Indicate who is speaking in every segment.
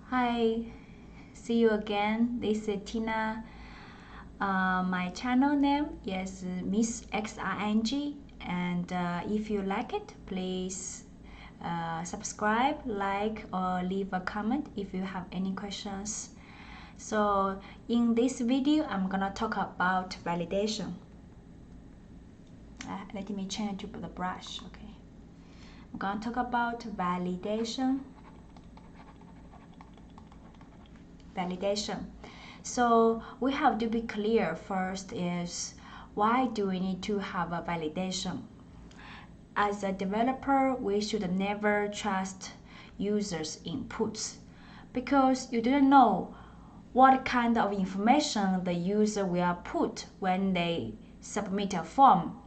Speaker 1: Hi, see you again. This is Tina. My channel name is Miss XRNG, and if you like it, please subscribe, like, or leave a comment if you have any questions. So in this video, I'm gonna talk about validation. Let me change to the brush. Okay, I'm gonna talk about validation. So we have to be clear first is why do we need to have a validation? As a developer, we should never trust users' inputs because you don't know what kind of information the user will put when they submit a form.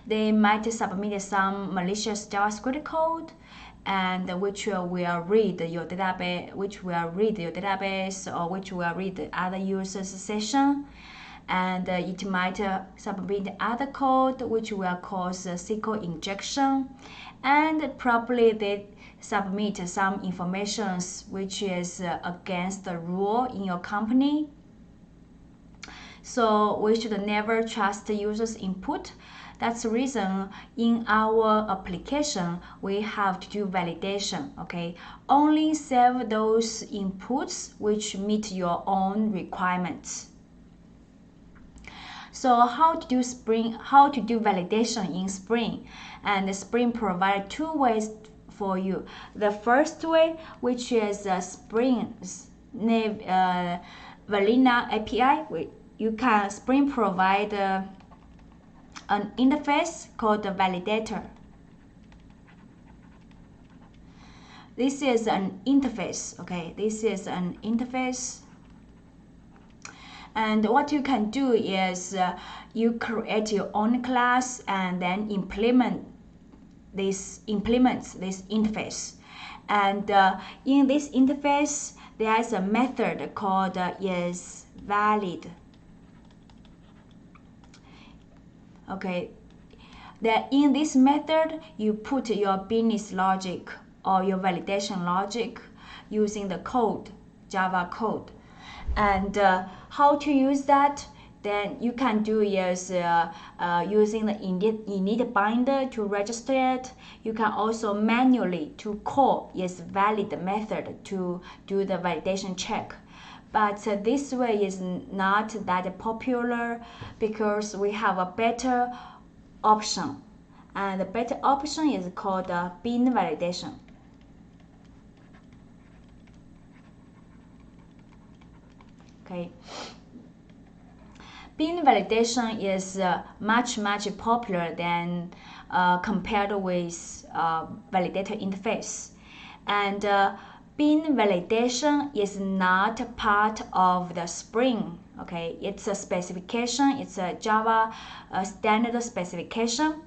Speaker 1: They might submit some malicious JavaScript code and which will read your database, or which will read the other users' session, and it might submit other code which will cause SQL injection, and probably they submit some information which is against the rule in your company. So we should never trust the user's input. That's the reason in our application we have to do validation. Okay, only save those inputs which meet your own requirements. So how to do validation in Spring? And Spring provides two ways for you. The first way, which is Spring's vanilla API, Spring provide an interface called the validator. This is an interface. Okay, this is an interface. And what you can do is you create your own class and then implement this interface. And in this interface, there is a method called isValid. Okay, that in this method you put your business logic or your validation logic using the code, Java code. And how to use that? Then you can do is using the init binder to register it. You can also manually to call isValid method to do the validation check. But this way is not that popular because we have a better option. And the better option is called bin validation. Okay. Bin validation is much popular than compared with validator interface. And bin validation is not part of the Spring. Okay, it's a specification. It's a Java standard specification,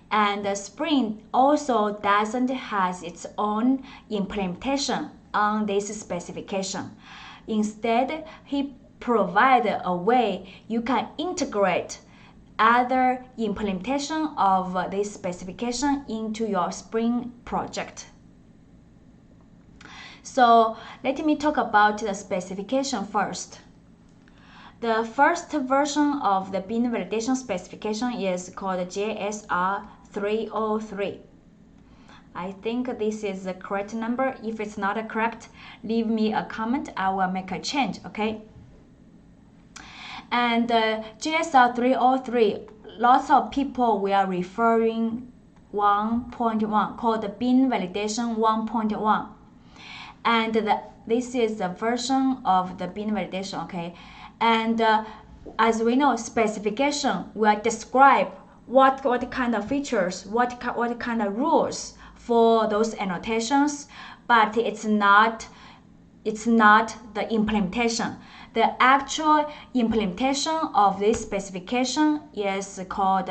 Speaker 1: and Spring also doesn't has its own implementation on this specification. Instead, he provided a way you can integrate other implementation of this specification into your Spring project. So let me talk about the specification first. The first version of the bin validation specification is called JSR 303. I think this is the correct number. If it's not correct, leave me a comment. I will make a change, okay? And JSR 303, lots of people were referring 1.1 called the bin validation 1.1. And this is the version of the bin validation, okay? And as we know, specification will describe what kind of features, what kind of rules for those annotations, but it's not the implementation. The actual implementation of this specification is called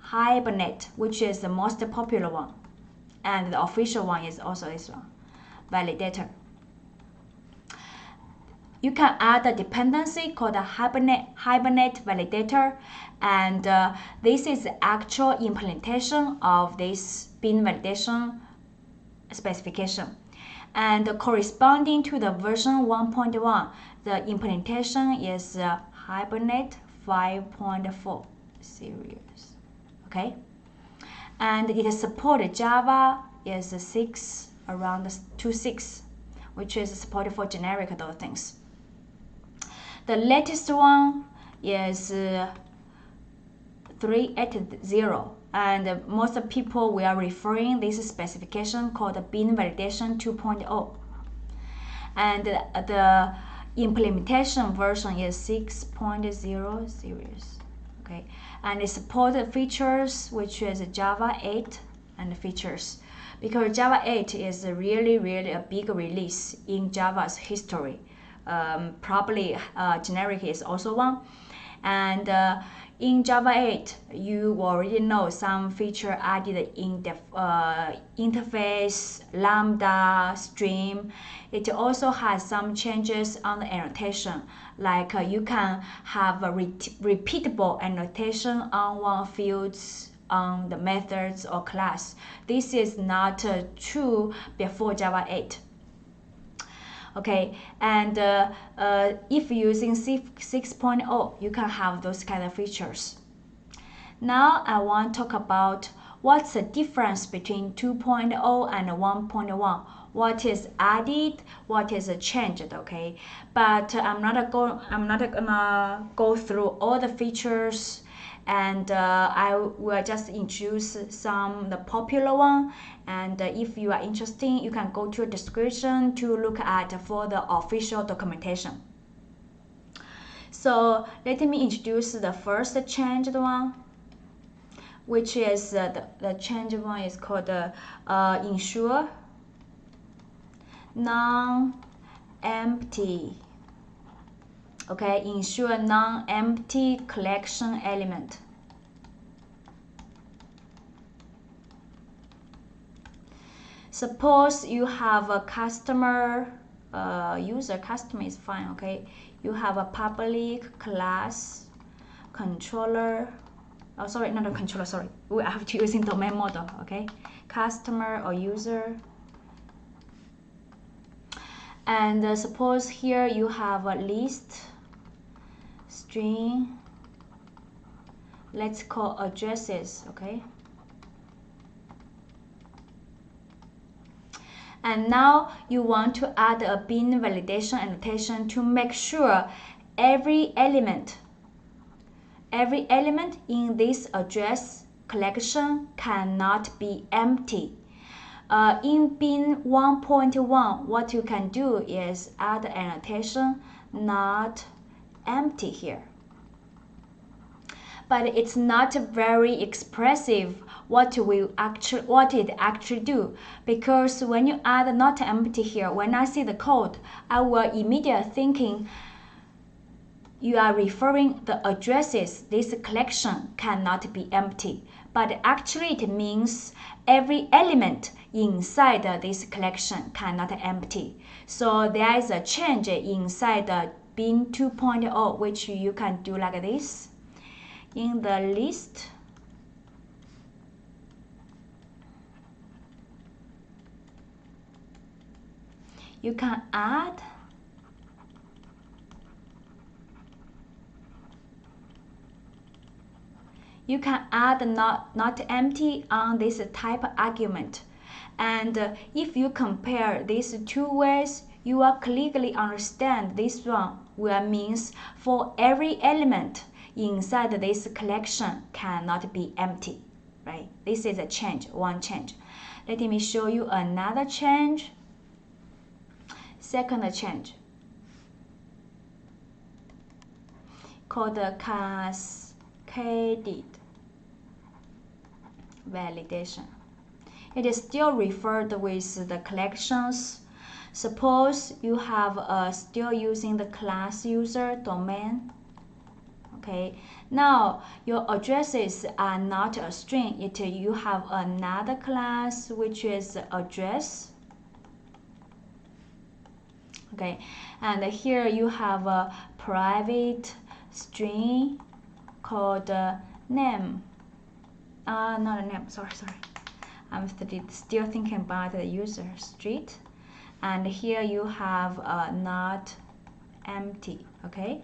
Speaker 1: Hibernate, which is the most popular one, and the official one is also this one, Validator. You can add a dependency called a Hibernate Validator, and this is the actual implementation of this bin validation specification. And corresponding to the version 1.1, the implementation is Hibernate 5.4 series. Okay, and it supports Java is 6 around 2.6, which is supported for generic those things. The latest one is 3.8.0, and most people we are referring this specification called Bin Validation 2.0, and the implementation version is 6.0 series. Okay, and it supports features which is Java 8 and features, because Java 8 is really a big release in Java's history. Probably generic is also one, and in Java 8 you already know some feature added in the interface, lambda, stream. It also has some changes on the annotation, like you can have a repeatable annotation on one fields on the methods or class. This is not true before Java 8. Okay, and if using 6.0, you can have those kind of features. Now I want to talk about what's the difference between 2.0 and 1.1. What is added, what is changed, okay? But I'm not gonna go through all the features, and I will just introduce some the popular one. And if you are interested, you can go to the description to look at for the official documentation. So let me introduce the first changed one, which is the changed one is called ensure non-empty. Okay, ensure non-empty collection element. Suppose you have a customer, customer is fine, okay? You have a public class controller. Oh, sorry, not a controller, sorry. We have to using domain model, okay? Customer or user. And suppose here you have a list, string, let's call addresses, okay? And now you want to add a bin validation annotation to make sure every element in this address collection cannot be empty. In bin 1.1, what you can do is add annotation not empty here. But it's not very expressive what it actually do, because when you add not empty here, when I see the code, I will immediately thinking you are referring the addresses this collection cannot be empty, but actually it means every element inside this collection cannot empty. So there is a change inside the bin 2.0, which you can do like this. In the list, you can add not empty on this type argument. And if you compare these two ways, you will clearly understand this one will means for every element inside this collection cannot be empty, right? This is a change, one change. Let me show you another change. Second change called the cascaded validation. It is still referred with the collections. Suppose you have still using the class user domain. Okay, now your addresses are not a string. You have another class which is address. Okay, and here you have a private string called name. Not a name. Sorry. I'm still thinking about the user street. and here you have not empty. Okay,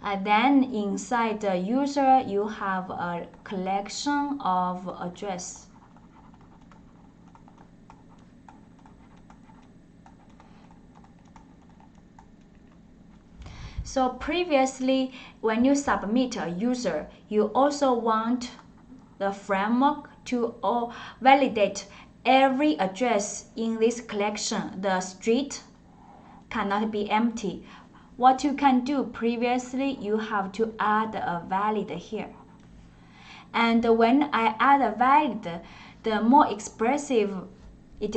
Speaker 1: and then inside the user you have a collection of address. So previously, when you submit a user, you also want the framework to validate every address in this collection. The street cannot be empty. What you can do previously, you have to add a valid here. And when I add a valid, the more expressive it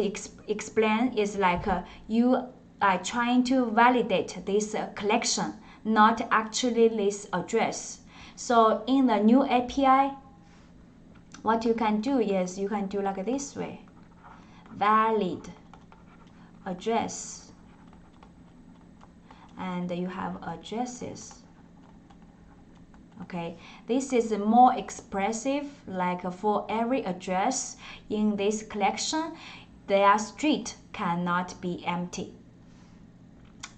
Speaker 1: explains is like you are trying to validate this collection, not actually this address. So in the new API, what you can do is you can do like this way: valid address, and you have addresses. Okay, this is more expressive, like for every address in this collection, their street cannot be empty.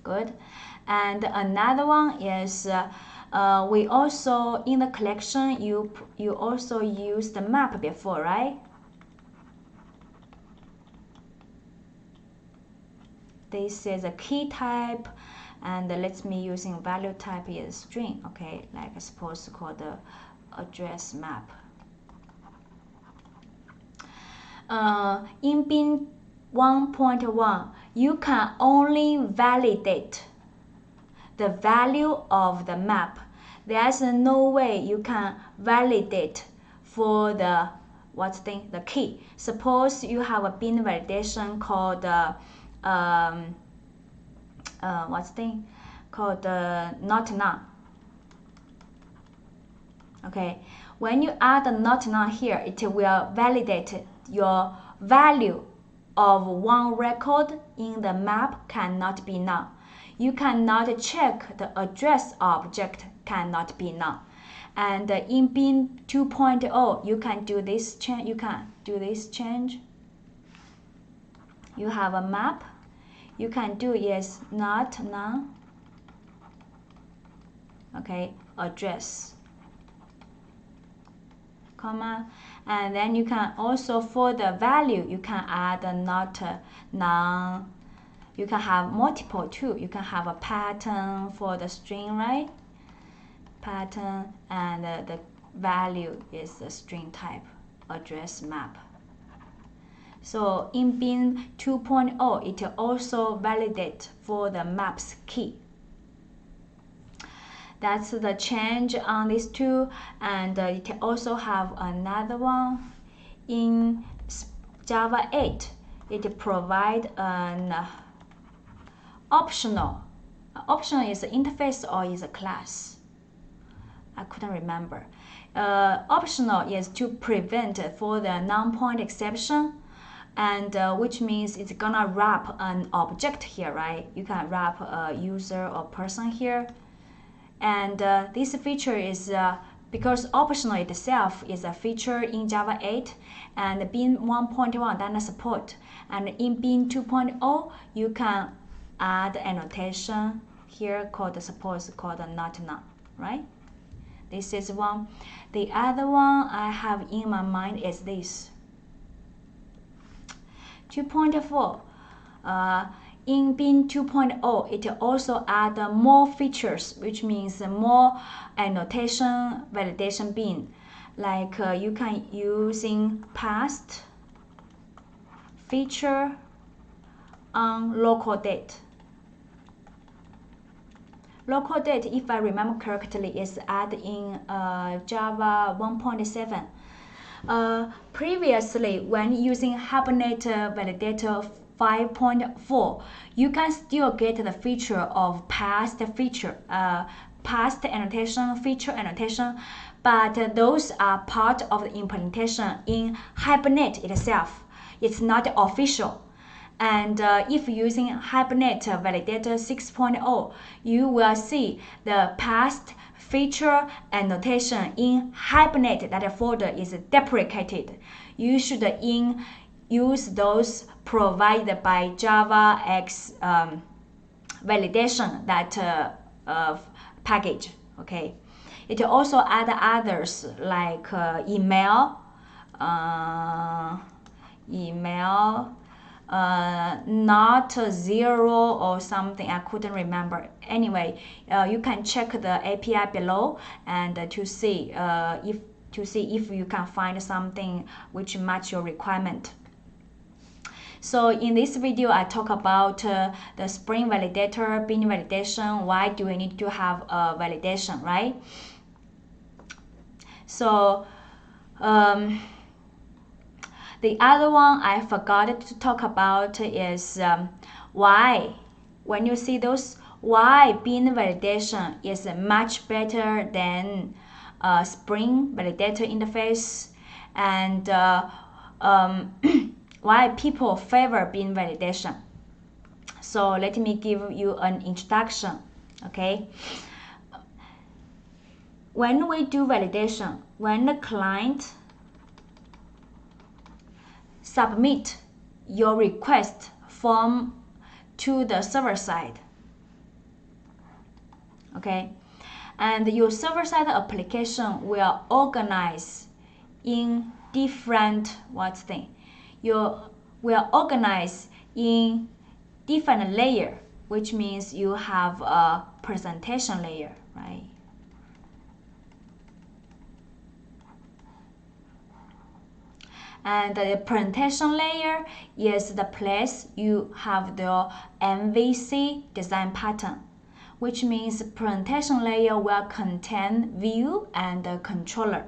Speaker 1: Good. And another one is we also, in the collection, you also use the map before, right? This is a key type, and let me using value type is string. Okay, like suppose called the address map. In bin 1.1, you can only validate the value of the map. There's no way you can validate for the the key. Suppose you have a bin validation called not none. Okay, when you add a not none here, it will validate your value of one record in the map cannot be null. You cannot check the address object cannot be null. And in bin 2.0, you can do this change. You have a map. You can do is not null. Okay, address, comma, and then you can also, for the value, you can add a not none. You can have multiple too. You can have a pattern for the string, right? Pattern, and the value is the string type, address map. So in bin 2.0, it also validates for the maps key. That's the change on these two, and it also have another one. In Java 8, it provides an optional. Optional is an interface or is a class? I couldn't remember. Optional is to prevent for the non-point exception, and which means it's gonna wrap an object here, right? You can wrap a user or person here. And this feature is because optional itself is a feature in Java 8, and bin 1.1 doesn't support. And in bin 2.0, you can add annotation here called suppose called not none, right? This is one. The other one I have in my mind is this 2.4. In bin 2.0, it also adds more features, which means more annotation validation bin. Like you can using past feature on local date. Local date, if I remember correctly, is added in Java 1.7. Previously, when using Hibernate Validator 5.4, you can still get the feature of past annotation, feature annotation, but those are part of the implementation in Hibernate itself. It's not official. And if using Hibernate Validator 6.0, you will see the past feature annotation in Hibernate. That folder is deprecated. You should in use those provided by Java X validation that package. Okay, it also add others like email, not zero or something. I couldn't remember. Anyway, you can check the API below and to see if you can find something which match your requirement. So in this video, I talk about the Spring Validator, bin validation. Why do we need to have a validation, right? So the other one I forgot to talk about is why. When you see those, why bin validation is much better than Spring Validator interface, and why people favor bin validation. So let me give you an introduction. Okay. When we do validation, when the client submit your request form to the server side, okay, and your server side application will organize in different you will organize in different layer, which means you have a presentation layer, right? And the presentation layer is the place you have the MVC design pattern, which means the presentation layer will contain view and the controller.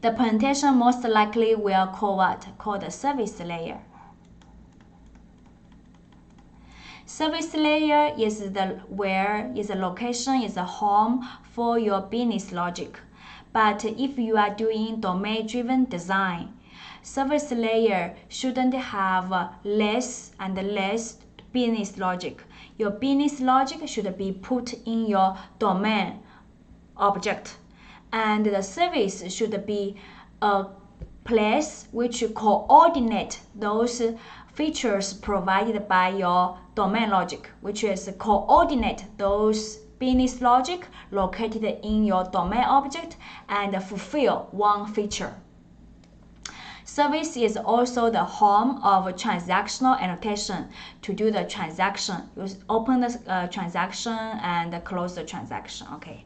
Speaker 1: The presentation most likely will call what? Call the service layer. Service layer is the location, is the home for your business logic. But if you are doing domain-driven design, service layer shouldn't have less and less business logic. Your business logic should be put in your domain object, and the service should be a place which coordinate those features provided by your domain logic, which is coordinate those business logic located in your domain object and fulfill one feature. Service is also the home of transactional annotation. To do the transaction, you open the transaction and close the transaction. Okay,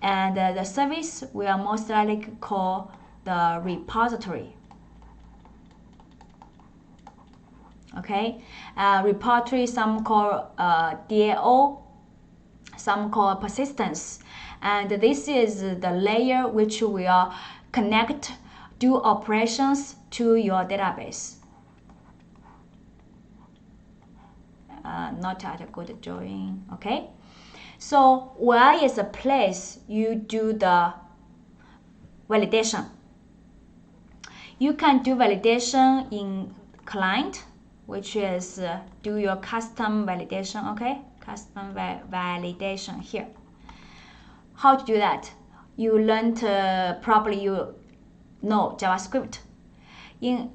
Speaker 1: and the service will most likely call the repository. Okay, repository, some call DAO, some call persistence, and this is the layer which will connect, do operations to your database. Not at a good drawing. Okay, so where is the place you do the validation? You can do validation in client, which is do your custom validation. Okay, custom validation here. How to do that? You learned probably you know JavaScript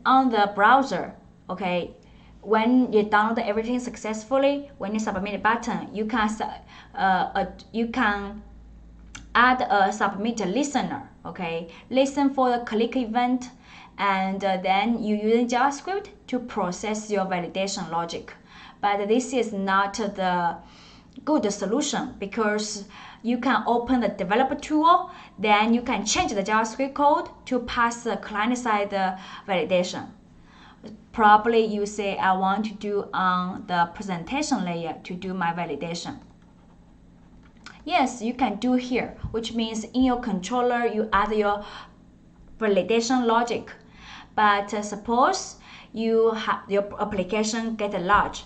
Speaker 1: on the browser. Okay, when you download everything successfully, when you submit a button, you can add a submit listener. Okay, listen for the click event, and then you use JavaScript to process your validation logic. But this is not the good solution, because you can open the developer tool, then you can change the JavaScript code to pass the client-side validation. Probably you say, I want to do on the presentation layer to do my validation. Yes, you can do here, which means in your controller you add your validation logic. But suppose you have your application get large,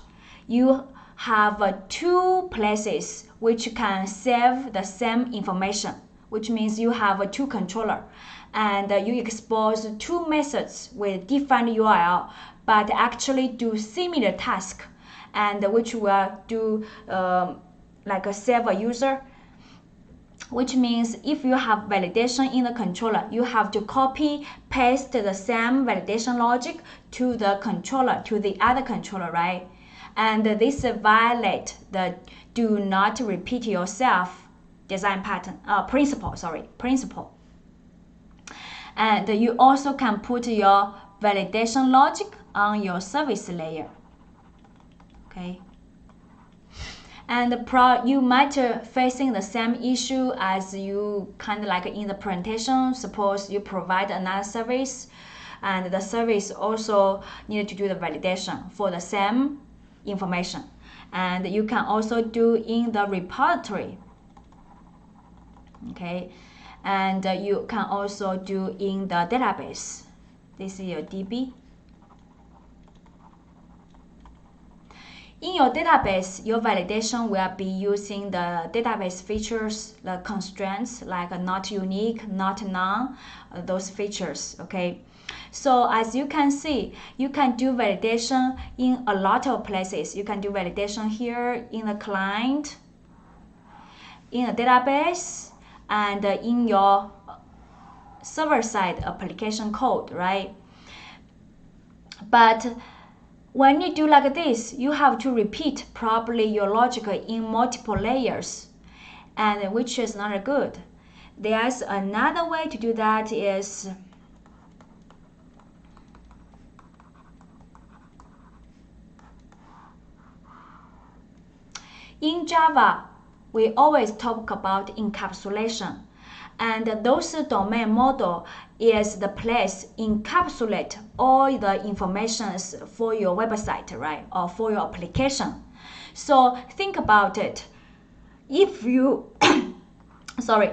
Speaker 1: you have two places which can save the same information, which means you have two controllers, and you expose two methods with different URL, but actually do similar task, and which will do like a save a user. which means if you have validation in the controller, you have to copy paste the same validation logic to the controller, to the other controller, right? And this violate the do not repeat yourself design pattern principle. And you also can put your validation logic on your service layer. Okay. And you might facing the same issue as you kind of like in the presentation. Suppose you provide another service, and the service also need to do the validation for the same information. And you can also do in the repository. Okay, and you can also do in the database. This is your DB. In your database, your validation will be using the database features, the constraints like not unique, not none, those features, okay? So as you can see, you can do validation in a lot of places. You can do validation here in the client, in a database, and in your server-side application code, right? But when you do like this, you have to repeat probably your logic in multiple layers, and which is not good. There's another way to do that is in Java, we always talk about encapsulation, and those domain model is the place encapsulate all the informations for your website, right, or for your application. So think about it. If you sorry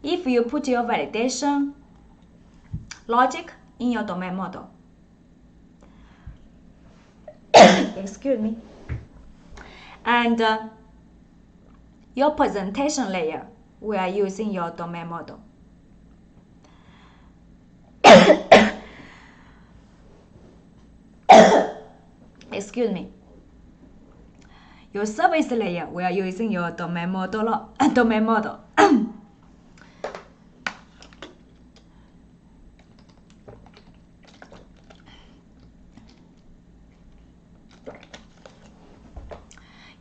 Speaker 1: if you put your validation logic in your domain model, excuse me, and your presentation layer, we are using your domain model. Excuse me. Your service layer, we are using your domain model.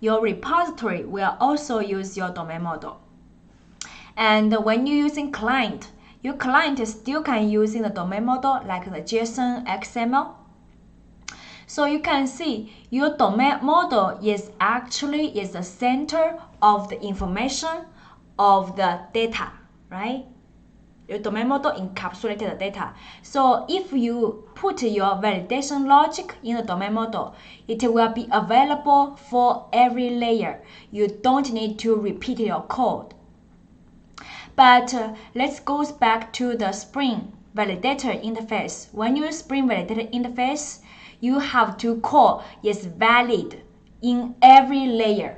Speaker 1: Your repository will also use your domain model. And when you're using client, your client still can use in the domain model like the JSON, XML. So you can see your domain model is the center of the information of the data, right? Your domain model encapsulated the data. So if you put your validation logic in the domain model, it will be available for every layer. You don't need to repeat your code. But let's go back to the Spring Validator interface. When you use Spring Validator interface, you have to call is valid in every layer.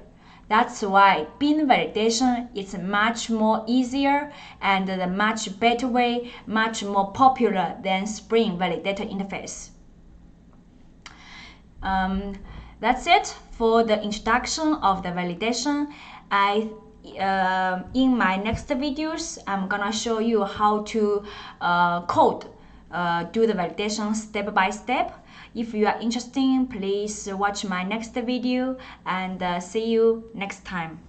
Speaker 1: That's why bin validation is much more easier and the much better way, much more popular than Spring Validator interface. That's it for the introduction of the validation. In my next videos, I'm gonna show you how to do the validation step by step. If you are interested, please watch my next video and see you next time.